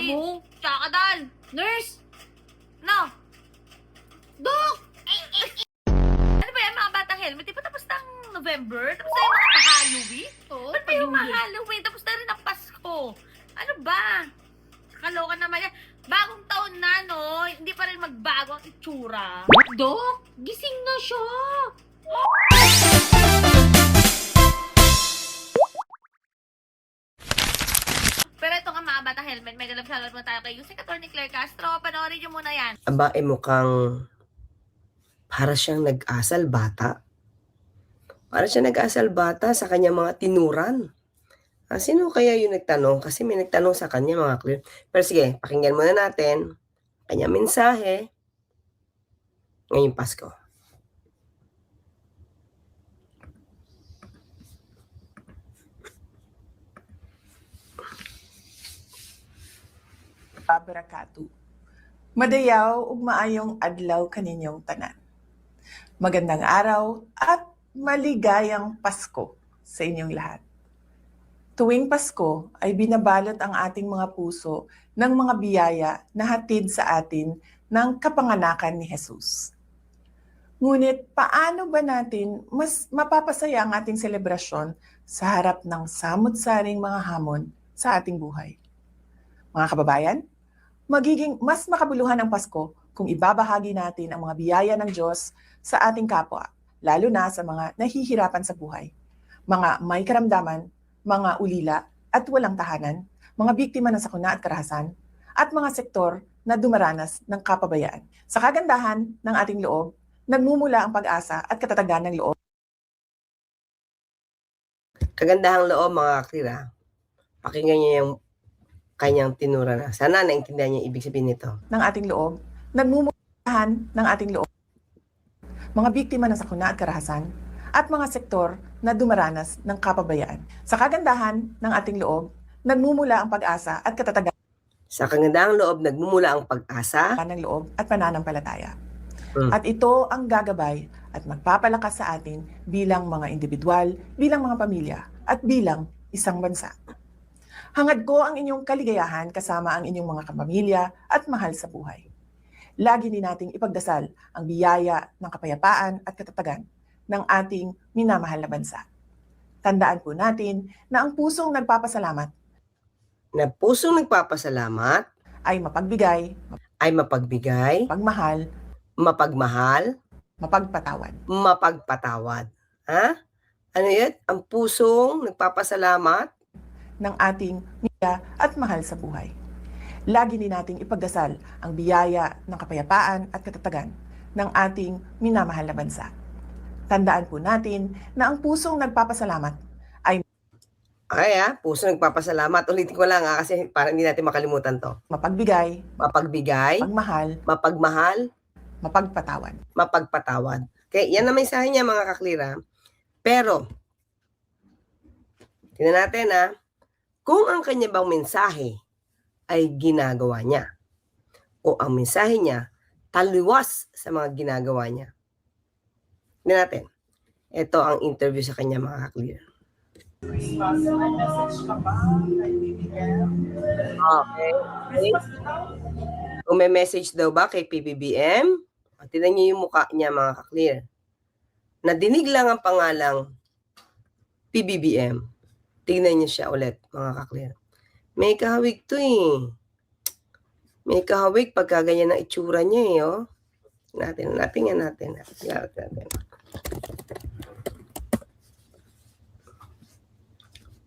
Amo, tsakadal. Nurse! No! Dok! Ano ba yan, mga batang helmet? Di ba tapos ng November? Tapos na yung mga Halloween? Oo, Ba't pa yung mga Halloween? Tapos na rin ang Pasko. Ano ba? Kaloka naman yan. Bagong taon na, no? Hindi pa rin magbago ang itsura. Dok, gising na siya. Pero ito nga mga batang helmet, may galap shoutout muna tayo kay Yusek Atty. Claire Castro. Panoorin niyo muna yan. Aba, mukhang para siyang nag-asal bata. Para siyang nag-asal bata sa kanyang mga tinuran. Sino kaya yung nagtanong? Kasi may nagtanong sa kanya, mga clear. Pero sige, pakinggan muna natin kanyang mensahe ngayong Pasko. Barakatu. Madayaw ug maayong adlaw kaninyong tanan. Magandang araw at maligayang Pasko sa inyong lahat. Tuwing Pasko ay binabalot ang ating mga puso ng mga biyaya na hatid sa atin ng kapanganakan ni Jesus. Ngunit paano ba natin mas mapapasaya ang ating selebrasyon sa harap ng samot-saring mga hamon sa ating buhay? Mga kababayan, magiging mas makabuluhan ang Pasko kung ibabahagi natin ang mga biyaya ng Diyos sa ating kapwa, lalo na sa mga nahihirapan sa buhay, mga may karamdaman, mga ulila at walang tahanan, mga biktima ng sakuna at karahasan, at mga sektor na dumaranas ng kapabayaan. Sa kagandahan ng ating loob, nagmumula ang pag-asa at katatagan ng loob. Kagandahang loob, mga klira. Pakinggan niyo yung kanyang tinura na. Sana naintindihan niyo ibig sabihin nito. Ng ating loob, nagmumulahan ng ating loob, mga biktima ng sakuna at karahasan, at mga sektor na dumaranas ng kapabayaan. Sa kagandahan ng ating loob, nagmumula ang pag-asa at katatagan Sa kagandahang loob, nagmumula ang pag-asa ng loob at pananampalataya. Mm. At ito ang gagabay at magpapalakas sa atin bilang mga individual, bilang mga pamilya, at bilang isang bansa. Hangad ko ang inyong kaligayahan kasama ang inyong mga kapamilya at mahal sa buhay. Lagi din nating ipagdasal ang biyaya ng kapayapaan at katatagan ng ating minamahal na bansa. Tandaan po natin na ang pusong nagpapasalamat na pusong nagpapasalamat ay mapagbigay, ay mapagbigay, mapagmahal, mapagmahal, mapagpatawad. mapagpatawad. Ha? Ano yun? Ang pusong nagpapasalamat Ng ating pamilya at mahal sa buhay. Lagi din nating ipagdasal ang biyaya ng kapayapaan at katatagan ng ating minamahal na bansa. Tandaan po natin na ang pusong nagpapasalamat pusong nagpapasalamat. Ulitin ko lang kasi para hindi natin makalimutan to. mapagbigay, Mapagbigay, pagmahal, mapagmahal, mapagpatawad. mapagpatawad. Okay, yan ang mensahe niya, mga kaklira. Pero, tingnan natin kung ang kanya bang mensahe ay ginagawa niya o ang mensahe niya taliwas sa mga ginagawa niya. Tingnan natin. Ito ang interview sa kanya, mga kaklira. Christmas, may message ka ba kay BBM? Okay. Kung may message daw ba kay PBBM, tingnan niyo yung mukha niya, mga kaklear. Nadinig lang ang pangalang PBBM. Tingnan niyo siya ulit, mga kaklear. May kahawig to eh. May kahawig pagka ganyan ang itsura niya eh. Oh. Natin.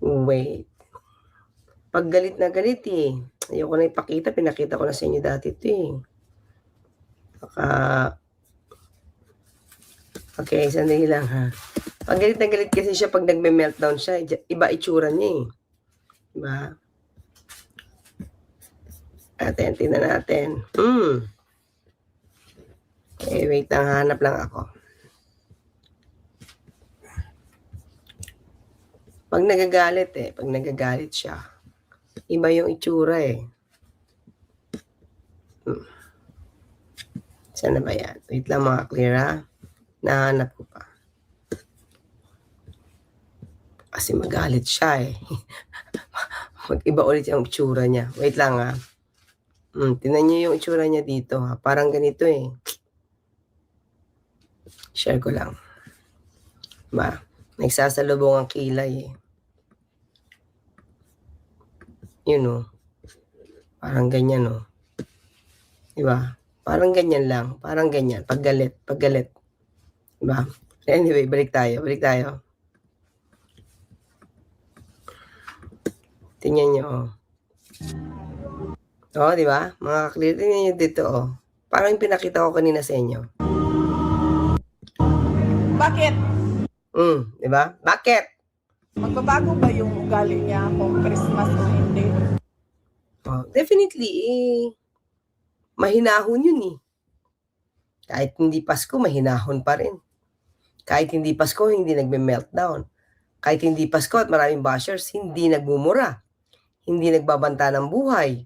Wait. Pag galit na galit eh. Ayoko na ipakita. Pinakita ko na sa inyo dati ito eh. Okay, sandali lang ha. Pag galit na galit kasi siya pag nagme-meltdown siya. Iba itsura niya eh. Diba? Tingnan natin. Okay, wait lang. Hanap lang ako. Pag nagagalit siya, iba yung itsura eh. Saan na ba yan? Wait lang, mga klira. Nahanap ko pa. Kasi magalit siya eh. Mag-iba ulit yung itsura niya. Wait lang ha. Tingnan niyo yung itsura niya dito, ha. Parang ganito, eh. Share ko lang. Diba? Nagsasalubong ang kilay, eh. Yun, oh. Parang ganyan, oh. Diba? Parang ganyan lang. Parang ganyan. Paggalit. Diba? Anyway, balik tayo. Tingnan nyo, oh. Oh, di ba? Mga kaklir, tingnan nyo dito, oh. Parang yung pinakita ko kanina sa inyo. Bakit? Di ba? Bakit? Magbabago ba yung ugali niya kung Christmas o hindi? Oh, definitely, mahinahon yun, eh. Kahit hindi Pasko, mahinahon pa rin. Kahit hindi Pasko, hindi nagme-meltdown. Kahit hindi Pasko at maraming bashers, hindi nagmumura. Hindi nagbabanta ng buhay.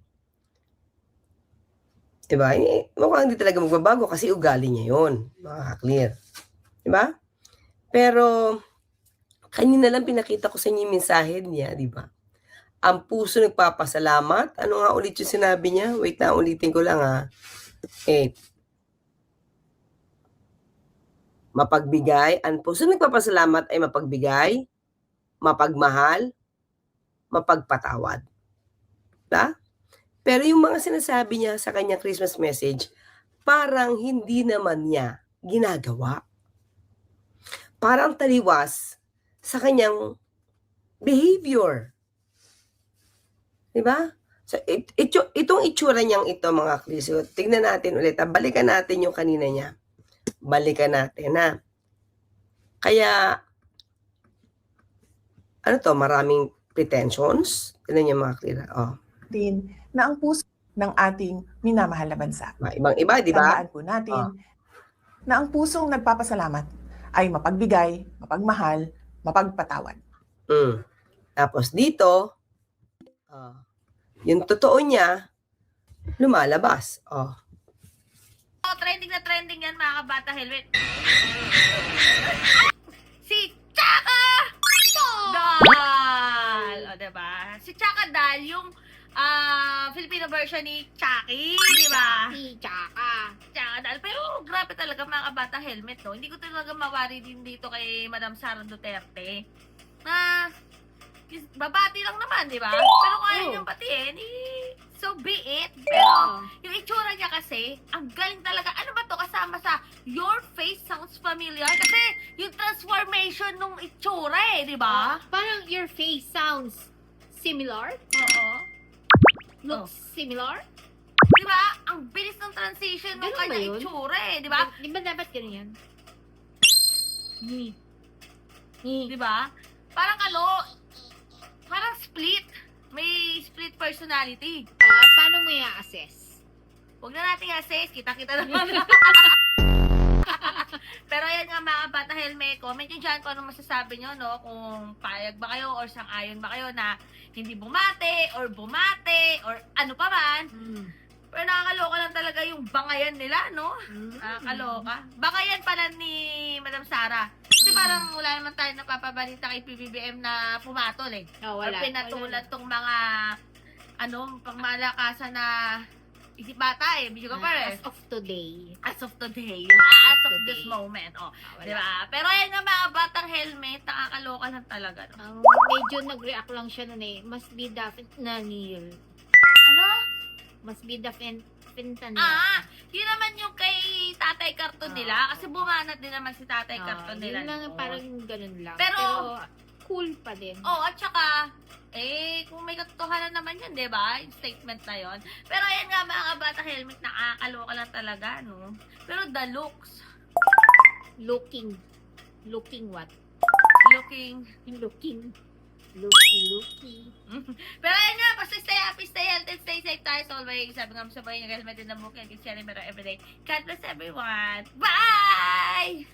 Diba? Mukhang hindi talaga magbabago kasi ugali niya yun, mga kaklir. Diba? Pero, kanina lang pinakita ko sa inyo yung mensahe niya, diba? Ang puso nagpapasalamat. Ano nga ulit yung sinabi niya? Wait na, ulitin ko lang, ha. 8. Mapagbigay. Ang puso nagpapasalamat ay mapagbigay, mapagmahal, mapagpatawad. Diba? Pero yung mga sinasabi niya sa kanyang Christmas message, parang hindi naman niya ginagawa. Parang taliwas sa kanyang behavior. Diba? So, itong itsura niyang ito, mga Kristo, tignan natin ulit. Balikan natin yung kanina niya. Balikan natin, ha? Kaya, ano to, maraming pretensions. Tignan niyo, mga Kristo. Oh. Na ang puso ng ating minamahal na bansa. Ibang-iba, di ba? Tandaan po natin na ang pusong nagpapasalamat ay mapagbigay, mapagmahal, mapagpatawad. Tapos dito, yung totoo niya, lumalabas. Trending na trending yan, mga kabata helmet. Si Chaka Dal! O, diba? Si Chaka Dal, yung Filipino version ni Chucky, di ba? Si Chaka. Chaka Dal. Pero grabe talaga, mga kabata helmet, no? Hindi ko talaga mawari din dito kay Madam Sara Duterte na babati lang naman, di ba? Pero kaya niyang batiin, so be it. Pero yung itsura niya kasi, ang galing talaga. Ano ba to kasama sa Your Face Sounds Familiar? Kasi yung transformation nung itsura di ba? Parang your face sounds similar. Oo. Looks similar. Di ba? Ang bilis ng transition ng Ganun ba kanyang yun? itsura di ba? Di ba dapat ganun yan? Di ba? Parang parang split. May split personality. Paano mo i-assess? Huwag na natin assess. Kita-kita naman. Pero yan nga, mga bata helmet, comment nyo dyan kung ano masasabi nyo, no? Kung payag ba kayo or sang-ayon ba kayo na hindi bumate or ano pa man. Pero nakakaloka lang talaga yung bangayan nila, no? Nakakaloka. Bangayan pala ni Madam Sara. Kasi parang wala naman tayo napapabalita kay PBBM na pumatol Oh, or wala. pinatulan tong mga pangmalakasan na isip bata Video ka pares. As of today. As of today. As of this moment. Wala. Diba? Pero ayan nga, mga batang helmet, nakakaloka lang talaga. No? Medyo nag-react lang siya nun Must be the fentanyl. Ano? Must be the fentanyl. Yun naman yung kay Tatay Karton nila. Kasi bumanat din naman si Tatay Karton nila. Yun lang, noon. parang ganun lang. Pero cool pa din. at saka, kung may katotohanan naman yun, di ba? Yung statement na yun. Pero ayan nga, mga bata helmet, nakakaloka lang talaga, no? Pero the looks. Looking what? Looking. Looking. Pero ayan nga, basta stay happy, stay healthy, stay safe tayo. So always, sabi nga sa bahay, nag-helmet din na book, and it's everyday. God bless everyone. Bye!